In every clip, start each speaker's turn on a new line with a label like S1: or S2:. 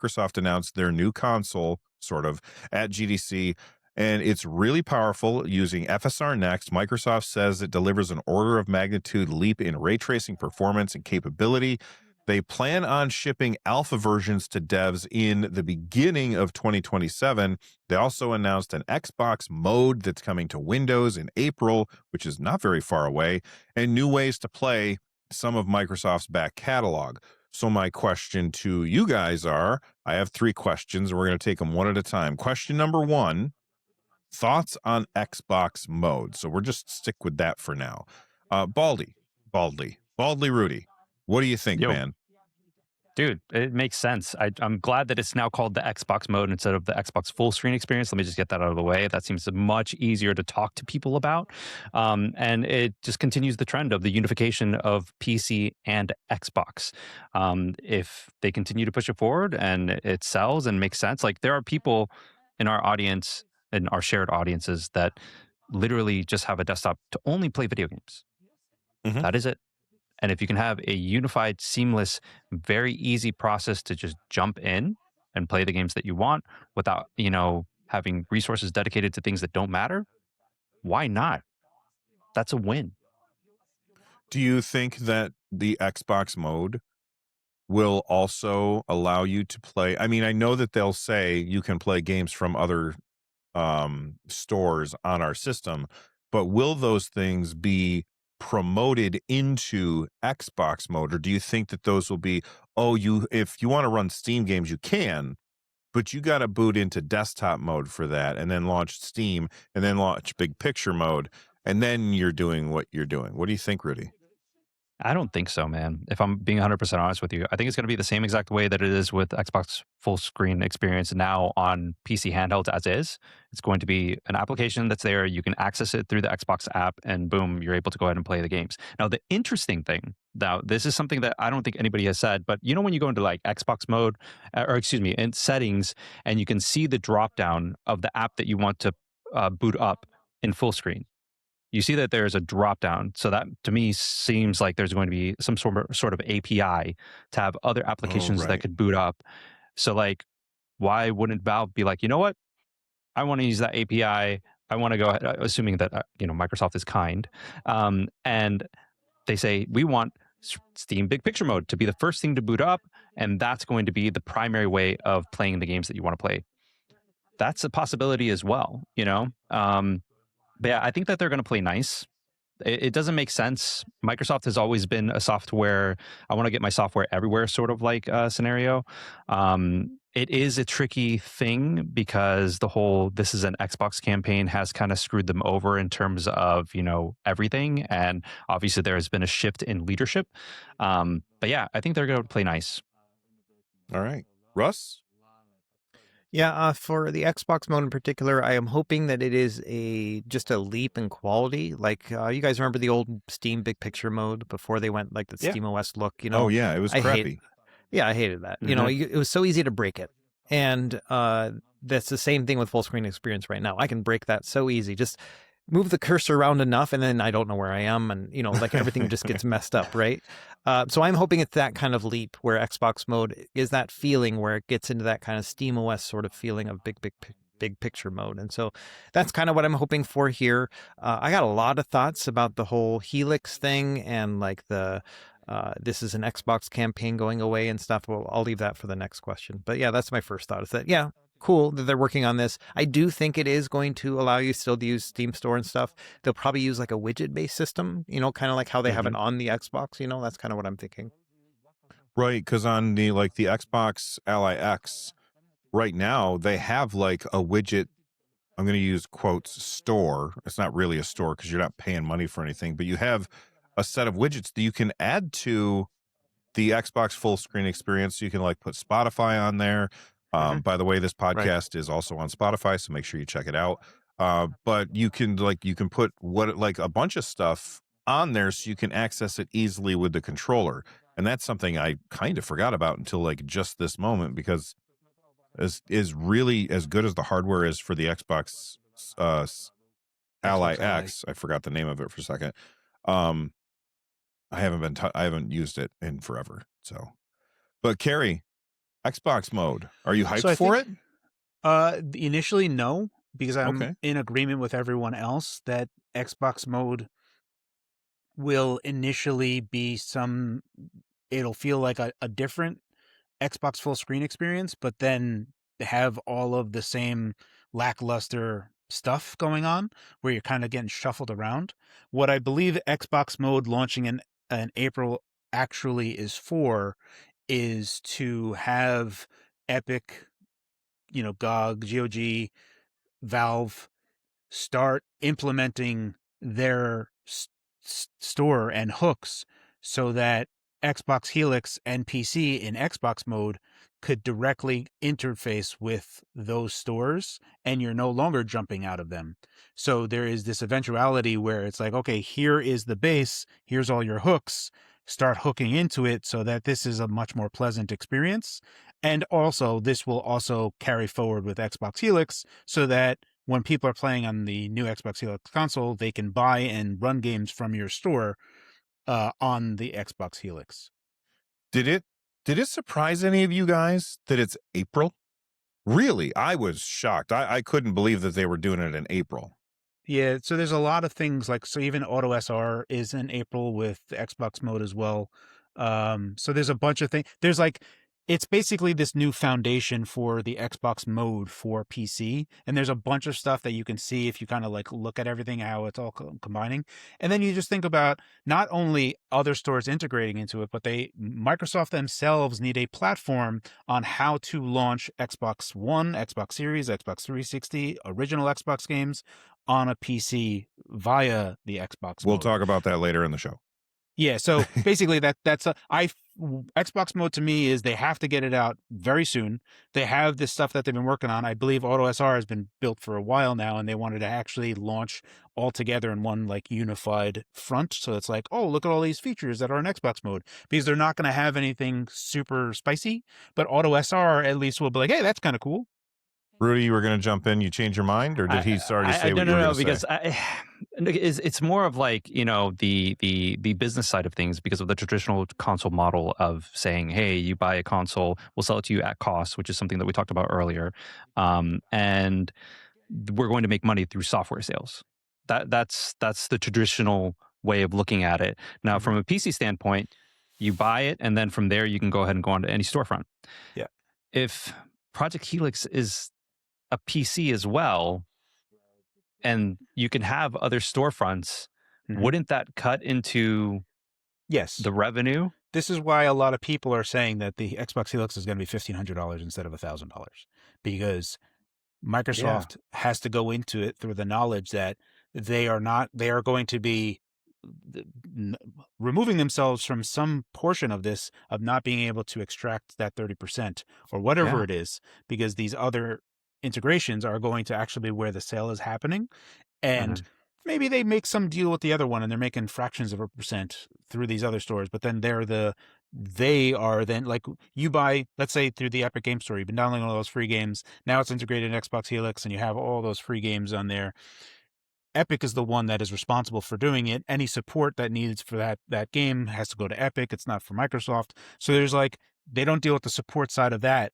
S1: Microsoft announced their new console, sort of, at GDC, and it's really powerful using FSR Next. Microsoft says it delivers an order of magnitude leap in ray tracing performance and capability. They plan on shipping alpha versions to devs in the beginning of 2027. They also announced an Xbox mode that's coming to Windows in April, which is not very far away, and new ways to play some of Microsoft's back catalog. So my question to you guys I have 3 questions, and we're going to take them one at a time. Question number 1, thoughts on Xbox mode. So we're just stick with that for now. Baldy Rudy, what do you think,
S2: Yo,
S1: man?
S2: dude, it makes sense. I'm glad that it's now called the Xbox mode instead of the Xbox full screen experience. Let me just get that out of the way. That seems much easier to talk to people about. And it just continues the trend of the unification of PC and Xbox. If they continue to push it forward and it sells and makes sense, like there are people in our audience, in our shared audiences, that literally just have a desktop to only play video games.
S1: Mhm.
S2: That is it. And if you can have a unified, seamless, very easy process to just jump in and play the games that you want without, having resources dedicated to things that don't matter, why not? That's a win.
S1: Do you think that the Xbox mode will also allow you to play? I mean, I know that they'll say you can play games from other stores on our system, but will those things be promoted into Xbox mode, or do you think that those will be, if you want to run Steam games, you can, but you got to boot into desktop mode for that, and then launch Steam, and then launch big picture mode, and then you're doing what you're doing? What do you think, Rudy?
S2: I don't think so, man. If I'm being 100% honest with you, I think it's going to be the same exact way that it is with Xbox full screen experience now on PC handhelds as is. It's going to be an application that's there. You can access it through the Xbox app, and boom, you're able to go ahead and play the games. Now, the interesting thing, now, this is something that I don't think anybody has said, but when you go into like Xbox mode, or excuse me, in settings, and you can see the drop down of the app that you want to boot up in full screen, you see that there's a drop down. So that to me seems like there's going to be some sort of API to have other
S1: Oh,
S2: applications that
S1: right.
S2: could boot up. So like, why wouldn't Valve be like, you know what? I want to use that API. I want to go ahead, assuming that Microsoft is kind, and they say we want Steam Big Picture Mode to be the first thing to boot up, and that's going to be the primary way of playing the games that you want to play. That's a possibility as well, but yeah, I think that they're going to play nice. It doesn't make sense. Microsoft has always been a software, I want to get my software everywhere sort of like scenario. It is a tricky thing because the whole this is an Xbox campaign has kind of screwed them over in terms of, everything. And obviously there has been a shift in leadership. But yeah, I think they're going to play nice.
S1: All right. Russ?
S3: Yeah, for the Xbox mode in particular, I am hoping that it is just a leap in quality. Like you guys remember the old Steam Big Picture mode before they went like the
S1: Yeah.
S3: Steam OS look.
S1: Oh, yeah, it was crappy.
S3: I hated that.
S2: Mhm.
S3: It was so easy to break it, and that's the same thing with full screen experience right now. I can break that so easy. Just move the cursor around enough, and then I don't know where I am, and like everything just gets messed up, right? So I'm hoping it's that kind of leap where Xbox mode is that feeling where it gets into that kind of Steam OS sort of feeling of big picture mode. And so that's kind of what I'm hoping for here. I got a lot of thoughts about the whole Helix thing and like this is an Xbox campaign going away and stuff. Well, I'll leave that for the next question. But yeah, that's my first thought is that, yeah, cool that they're working on this. I do think it is going to allow you still to use Steam Store and stuff. They'll probably use like a widget-based system, kind of like how they have it on the Xbox, that's kind of what I'm thinking.
S1: Right, because on the Xbox Ally X right now, they have like a widget. I'm going to use quotes store. It's not really a store because you're not paying money for anything, but you have a set of widgets that you can add to the Xbox full screen experience. You can like put Spotify on there. By the way, this podcast is also on Spotify, so make sure you check it out. But you can put a bunch of stuff on there so you can access it easily with the controller. And that's something I kind of forgot about until like just this moment, because is really as good as the hardware is for the Xbox Ally X. I forgot the name of it for a second. I haven't used it in forever. So, but Carrie, Xbox mode. Are you hyped
S4: I
S1: for
S4: think,
S1: it?
S4: Initially, no, because I'm
S1: Okay.
S4: in agreement with everyone else that Xbox mode will initially be it'll feel like a different Xbox full screen experience, but then have all of the same lackluster stuff going on where you're kind of getting shuffled around. What I believe Xbox mode launching in April actually is to have Epic, GOG, Valve start implementing their store and hooks so that Xbox Helix and PC in Xbox mode could directly interface with those stores, and you're no longer jumping out of them. So there is this eventuality where it's like, okay, here is the base, here's all your hooks, start hooking into it so that this is a much more pleasant experience. And also, this will also carry forward with Xbox Helix so that when people are playing on the new Xbox Helix console, they can buy and run games from your store on the Xbox Helix.
S1: Did it surprise any of you guys that it's April? Really, I was shocked. I couldn't believe that they were doing it in April.
S4: Yeah, so there's a lot of things so even Auto SR is in April with the Xbox mode as well. So there's a bunch of things. It's basically this new foundation for the Xbox mode for PC, and there's a bunch of stuff that you can see if you kind of look at everything, how it's all combining. And then you just think about not only other stores integrating into it, but Microsoft themselves need a platform on how to launch Xbox One, Xbox Series, Xbox 360, original Xbox games on a PC via the Xbox
S1: We'll
S4: mode.
S1: talk about that later in the show.
S4: Yeah, so basically Xbox mode to me is they have to get it out very soon. They have this stuff that they've been working on. I believe Auto SR has been built for a while now, and they wanted to actually launch all together in one unified front. So it's like, oh, look at all these features that are in Xbox mode, because they're not going to have anything super spicy, but Auto SR at least will be like, hey, that's kind of cool.
S1: Rudy, you were going to jump in. You changed your mind, or did he already say what you were going to say?
S2: Because it's more of the business side of things, because of the traditional console model of saying, hey, you buy a console, we'll sell it to you at cost, which is something that we talked about earlier, and we're going to make money through software sales. That's the traditional way of looking at it. Now, from a PC standpoint, you buy it, and then from there you can go ahead and go onto any storefront.
S4: Yeah.
S2: If Project Helix is a PC as well, and you can have other storefronts, wouldn't that cut into the revenue?
S4: This is why a lot of people are saying that the Xbox Helix is going to be $1,500 instead of $1,000, because Microsoft has to go into it through the knowledge that they are going to be removing themselves from some portion of this, of not being able to extract that 30% or whatever it is, because these other integrations are going to actually be where the sale is happening. And maybe they make some deal with the other one and they're making fractions of a percent through these other stores, but then they are then, like, you buy, let's say through the Epic Game Store, you've been downloading all those free games. Now it's integrated in Xbox Helix and you have all those free games on there. Epic is the one that is responsible for doing it. Any support that needs for that game has to go to Epic. It's not for Microsoft. So there's they don't deal with the support side of that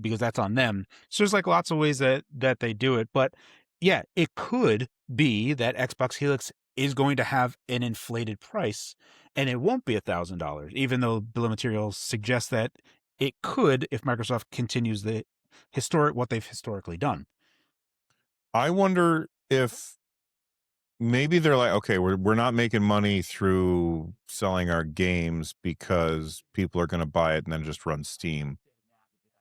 S4: because that's on them. So there's lots of ways that they do it. But yeah, it could be that Xbox Helix is going to have an inflated price and it won't be $1,000, even though bill of materials suggests that it could if Microsoft continues what they've historically done.
S1: I wonder if maybe they're like, okay, we're not making money through selling our games because people are going to buy it and then just run Steam.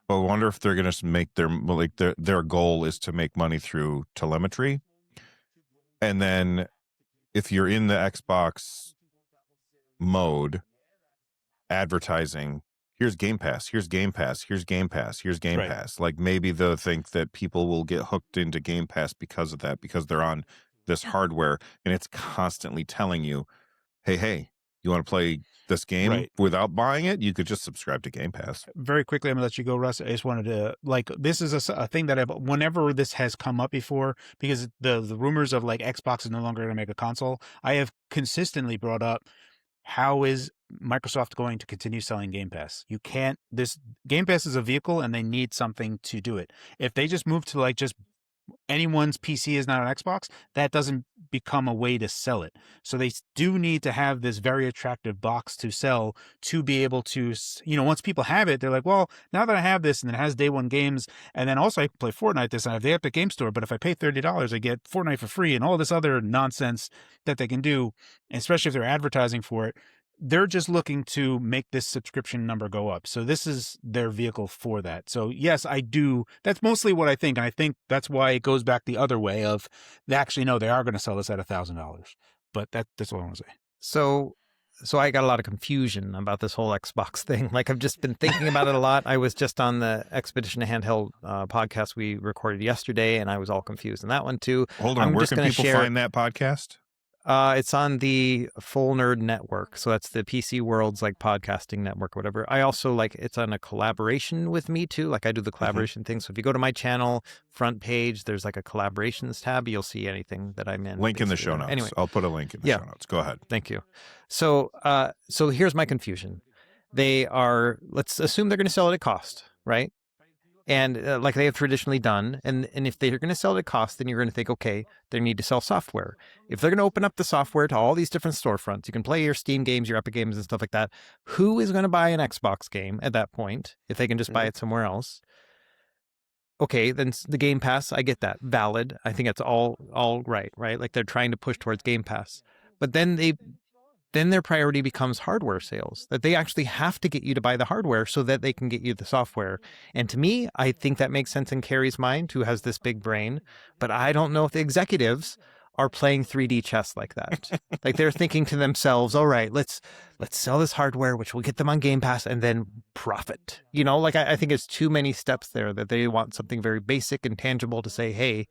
S1: But I wonder if they're going to make their goal is to make money through telemetry. And then if you're in the Xbox mode, advertising, here's Game Pass, here's Game Pass, here's Game Pass, here's Game Pass. Maybe they'll think that people will get hooked into Game Pass because of that, because they're on this hardware and it's constantly telling you, hey, you want to play this game without buying it? You could just subscribe to Game Pass.
S4: Very quickly, I'm going to let you go, Russ. I just wanted to, this is a thing that whenever this has come up before, because the rumors of Xbox is no longer going to make a console, I have consistently brought up, how is Microsoft going to continue selling Game Pass? You can't. This Game Pass is a vehicle, and they need something to do it. If they just move to like just anyone's PC is not an Xbox, that doesn't become a way to sell it. So they do need to have this very attractive box to sell to be able to, once people have it, they're like, well, now that I have this and it has day one games, and then also I can play Fortnite this, and I have the Epic Game Store, but if I pay $30, I get Fortnite for free and all this other nonsense that they can do, especially if they're advertising for it. They're just looking to make this subscription number go up. So this is their vehicle for that. So yes, I do. That's mostly what I think. And I think that's why it goes back the other way of actually, no, they are going to sell this at $1,000. But that's all I want to say.
S3: So I got a lot of confusion about this whole Xbox thing. Like I've just been thinking about it a lot. I was just on the Expedition to Handheld podcast we recorded yesterday, and I was all confused in that one too.
S1: Hold on, where can people find that podcast?
S3: It's on the Full Nerd Network. So that's the PC World's like podcasting network or whatever. I also it's on a collaboration with me too. Like I do the collaboration thing. So if you go to my channel front page, there's like a collaborations tab. You'll see anything that I'm in.
S1: Link in the show notes.
S3: Anyway,
S1: I'll put a link in the show notes. Go ahead.
S3: Thank you. So here's my confusion. Let's assume they're going to sell it at cost, right? And like they have traditionally done. And if they're going to sell it at cost, then you're going to think, okay, they need to sell software. If they're going to open up the software to all these different storefronts, you can play your Steam games, your Epic games and stuff like that. Who is going to buy an Xbox game at that point if they can just buy it somewhere else? Okay, then the Game Pass, I get that. Valid. I think it's all right? Like they're trying to push towards Game Pass. But then their priority becomes hardware sales, that they actually have to get you to buy the hardware so that they can get you the software. And to me, I think that makes sense in Carrie's mind, who has this big brain, but I don't know if the executives are playing 3D chess like that. Like they're thinking to themselves, all right, let's sell this hardware, which will get them on Game Pass and then profit. I think it's too many steps there, that they want something very basic and tangible to say, hey,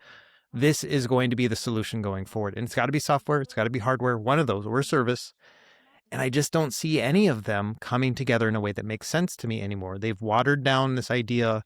S3: this is going to be the solution going forward. And it's got to be software. It's got to be hardware, one of those, or a service. And I just don't see any of them coming together in a way that makes sense to me anymore. They've watered down this idea.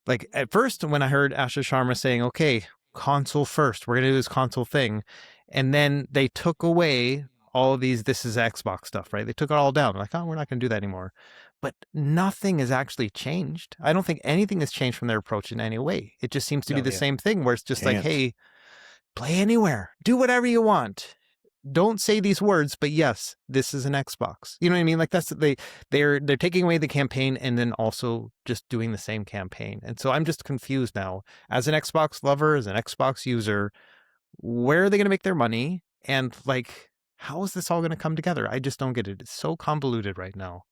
S3: Like at first, when I heard Asha Sharma saying, okay, console first, we're going to do this console thing. And then they took away all of these, this is Xbox stuff, right? They took it all down. Like, oh, we're not going to do that anymore. But nothing has actually changed. I don't think anything has changed from their approach in any way. It just seems to be the same thing where it's just like, hey, play anywhere, do whatever you want. Don't say these words, but yes, this is an Xbox. You know what I mean? Like they're taking away the campaign and then also just doing the same campaign. And so I'm just confused now. As an Xbox lover, as an Xbox user, where are they going to make their money? And like, how is this all going to come together? I just don't get it. It's so convoluted right now.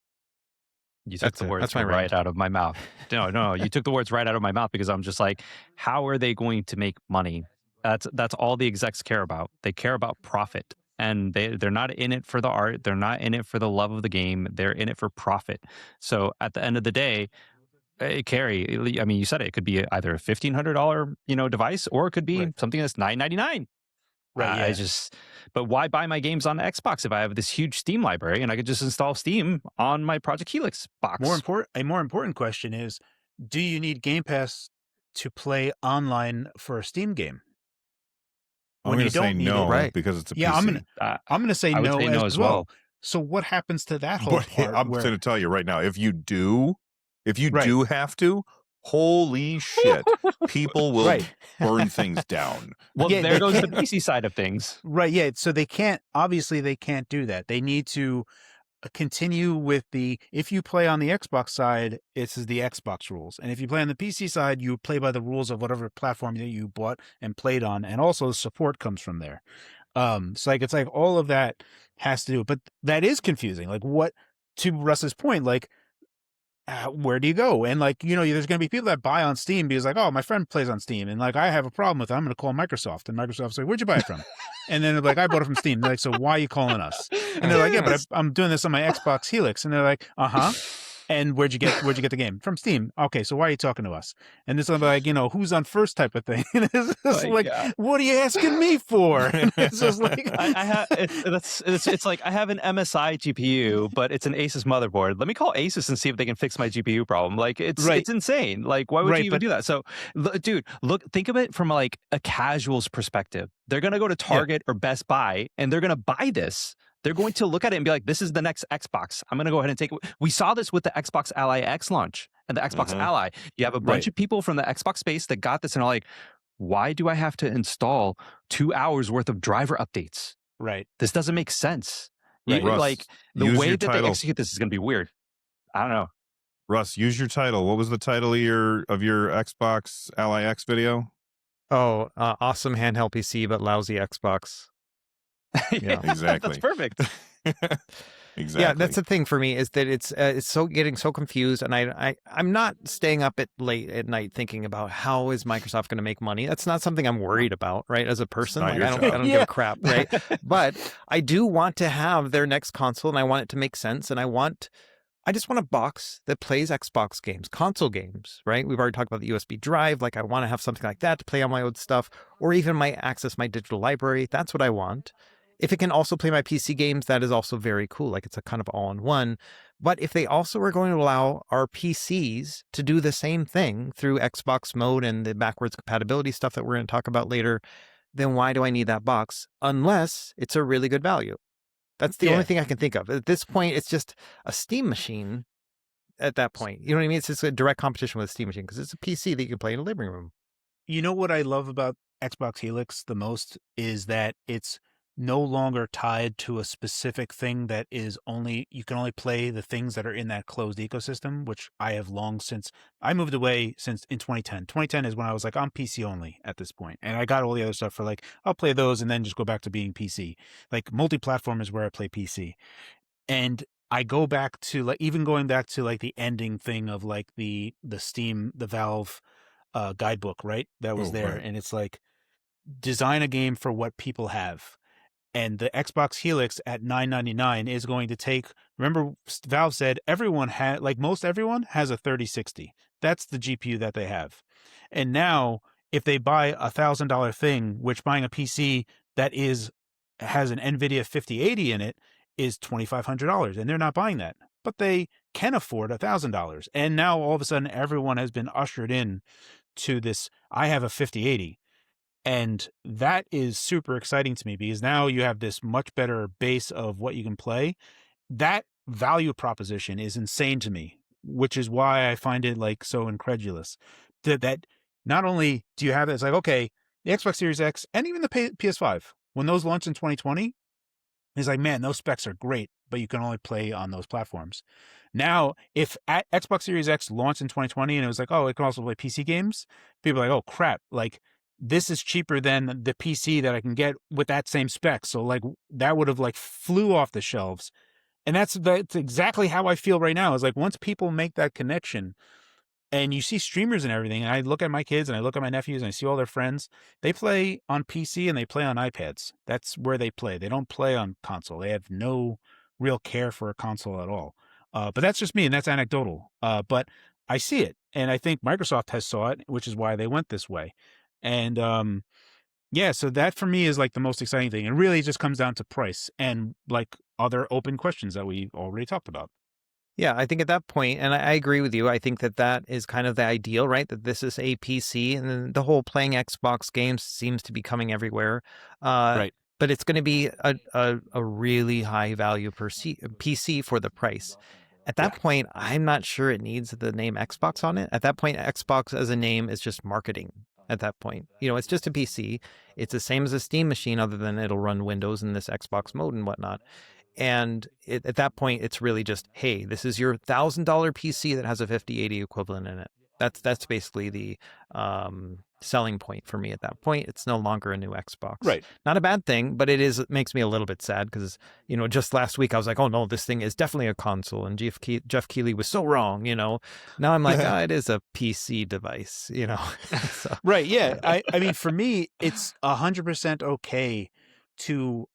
S2: You took the words right out of my mouth. No, you took the words right out of my mouth, because I'm just like, how are they going to make money? That's all the execs care about. They care about profit, and they're not in it for the art. They're not in it for the love of the game. They're in it for profit. So at the end of the day, Carrie, I mean, you said it could be either a $1,500 device, or it could be something that's $999. Right. But why buy my games on Xbox if I have this huge Steam library and I could just install Steam on my Project Helix box?
S4: A more important question is, do you need Game Pass to play online for a Steam game?
S1: I'm going to say no, because it's a PC.
S4: I'm going to say no as well. So what happens to that whole part?
S1: I'm going to tell you right now, if you do have to, holy shit, people will burn things down.
S2: Well, there goes the PC side of things.
S4: Right, yeah. So they can't do that. They need to continue with if you play on the Xbox side, it's the Xbox rules. And if you play on the PC side, you play by the rules of whatever platform that you bought and played on. And also support comes from there. So it's like all of that has to do, but that is confusing. Like, what, to Russ's point, like, where do you go? And like, there's going to be people that buy on Steam because like, oh, my friend plays on Steam and like, I have a problem with it. I'm going to call Microsoft. And Microsoft's like, where'd you buy it from? And then they're like, I bought it from Steam. They're like, so why are you calling us? And they're like, yeah, but I'm doing this on my Xbox Helix. And they're like, uh-huh. And where'd you get the game? From Steam. Okay, so why are you talking to us? And this is like, who's on first type of thing. And it's just what are you asking me for? And it's just like
S2: it's like I have an MSI GPU, but it's an Asus motherboard. Let me call Asus and see if they can fix my GPU problem. Like it's insane. Like why would you even do that? So, dude, think of it from like a casual's perspective. They're gonna go to Target or Best Buy and they're gonna buy this. They're going to look at it and be like, this is the next Xbox. I'm going to go ahead and take it. We saw this with the Xbox Ally X launch and the Xbox Ally. You have a bunch of people from the Xbox space that got this and are like, why do I have to install 2 hours worth of driver updates?
S4: Right.
S2: This doesn't make sense.
S1: Right. Russ,
S2: Like the
S1: use
S2: way
S1: your
S2: that they
S1: title.
S2: execute this is going to be weird. I don't know.
S1: Russ, use your title. What was the title of your Xbox Ally X video?
S3: Oh, awesome handheld PC, but lousy Xbox.
S2: Yeah,
S1: exactly.
S2: That's perfect.
S1: Exactly.
S3: Yeah, that's the thing for me is that it's so getting so confused, and I'm not staying up late at night thinking about how is Microsoft going to make money. That's not something I'm worried about, right? As a person,
S1: not
S3: like
S1: your
S3: I don't
S1: job.
S3: give a crap, right? But I do want to have their next console, and I want it to make sense, and I just want a box that plays Xbox games, console games, right? We've already talked about the USB drive. Like I want to have something like that to play on my old stuff, or even access my digital library. That's what I want. If it can also play my PC games, that is also very cool. Like it's a kind of all-in-one. But if they also are going to allow our PCs to do the same thing through Xbox mode and the backwards compatibility stuff that we're going to talk about later, then why do I need that box? Unless it's a really good value. That's the only thing I can think of. At this point, it's just a Steam machine at that point. You know what I mean? It's just a direct competition with a Steam machine because it's a PC that you can play in a living room.
S4: You know what I love about Xbox Helix the most is that it's no longer tied to a specific thing that is you can only play the things that are in that closed ecosystem, which I have long since I moved away since in 2010. 2010 is when I was like, I'm PC only at this point. And I got all the other stuff for like, I'll play those and then just go back to being PC. Like multi-platform is where I play PC. And I go back to like, even going back to like the ending thing of like the Steam, the Valve guidebook, right? That was there.
S1: Right.
S4: And it's like, design a game for what people have. And the Xbox Helix at $9.99 is going to take, remember Valve said most everyone has a 3060. That's the GPU that they have. And now if they buy $1,000 thing, which buying a PC that has an NVIDIA 5080 in it is $2,500, and they're not buying that, but they can afford $1,000. And now all of a sudden everyone has been ushered in to this, I have a 5080. And that is super exciting to me because now you have this much better base of what you can play. That value proposition is insane to me, which is why I find it like so incredulous that not only do you have it, it's like, okay, the Xbox Series X and even the PS5, when those launched in 2020, it's like, man, those specs are great, but you can only play on those platforms. Now, if Xbox Series X launched in 2020 and it was like, oh, it can also play PC games, people are like, oh crap, like, this is cheaper than the PC that I can get with that same spec. So like that would have like flew off the shelves. And that's exactly how I feel right now is like once people make that connection and you see streamers and everything, and I look at my kids and I look at my nephews and I see all their friends, they play on PC and they play on iPads. That's where they play. They don't play on console. They have no real care for a console at all. But that's just me and that's anecdotal. But I see it. And I think Microsoft has saw it, which is why they went this way. And so that for me is like the most exciting thing. It really just comes down to price and like other open questions that we already talked about.
S3: Yeah, I think at that point, and I agree with you, I think that is kind of the ideal, right? That this is a PC and then the whole playing Xbox games seems to be coming everywhere.
S4: Right.
S3: But it's going to be a really high value PC for the price. At that point, I'm not sure it needs the name Xbox on it. At that point, Xbox as a name is just marketing. At that point, it's just a PC. It's the same as a Steam machine, other than it'll run Windows in this Xbox mode and whatnot. And at that point, it's really just, hey, this is your $1,000 PC that has a 5080 equivalent in it. That's basically the selling point for me at that point. It's no longer a new Xbox.
S4: Right.
S3: Not a bad thing, but it makes me a little bit sad because, just last week I was like, oh no, this thing is definitely a console. And Jeff Keighley was so wrong, Now I'm like, it is a PC device, So.
S4: Right. Yeah. I mean, for me, it's 100% okay to,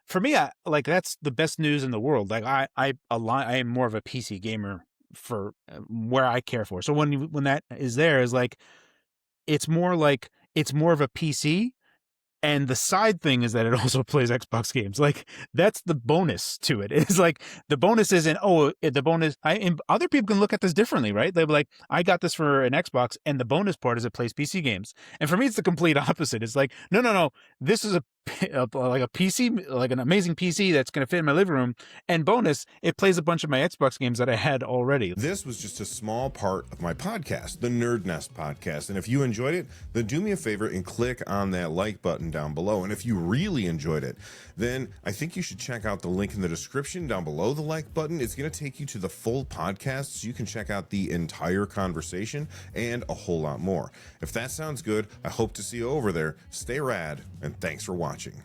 S4: for me, like that's the best news in the world. Like I am more of a PC gamer for where I care for. So when that is there is like, it's more of a PC. And the side thing is that it also plays Xbox games. Like that's the bonus to it. It's like the bonus isn't, the bonus. And other people can look at this differently, right? They'll be like, I got this for an Xbox, and the bonus part is it plays PC games. And for me, it's the complete opposite. It's like, no. This is like a PC, like an amazing PC that's going to fit in my living room. And bonus, it plays a bunch of my Xbox games that I had already.
S1: This was just a small part of my podcast, the Nerd Nest podcast. And if you enjoyed it, then do me a favor and click on that like button down below. And if you really enjoyed it, then I think you should check out the link in the description down below the like button. It's going to take you to the full podcast so you can check out the entire conversation and a whole lot more. If that sounds good, I hope to see you over there. Stay rad, and thanks for watching.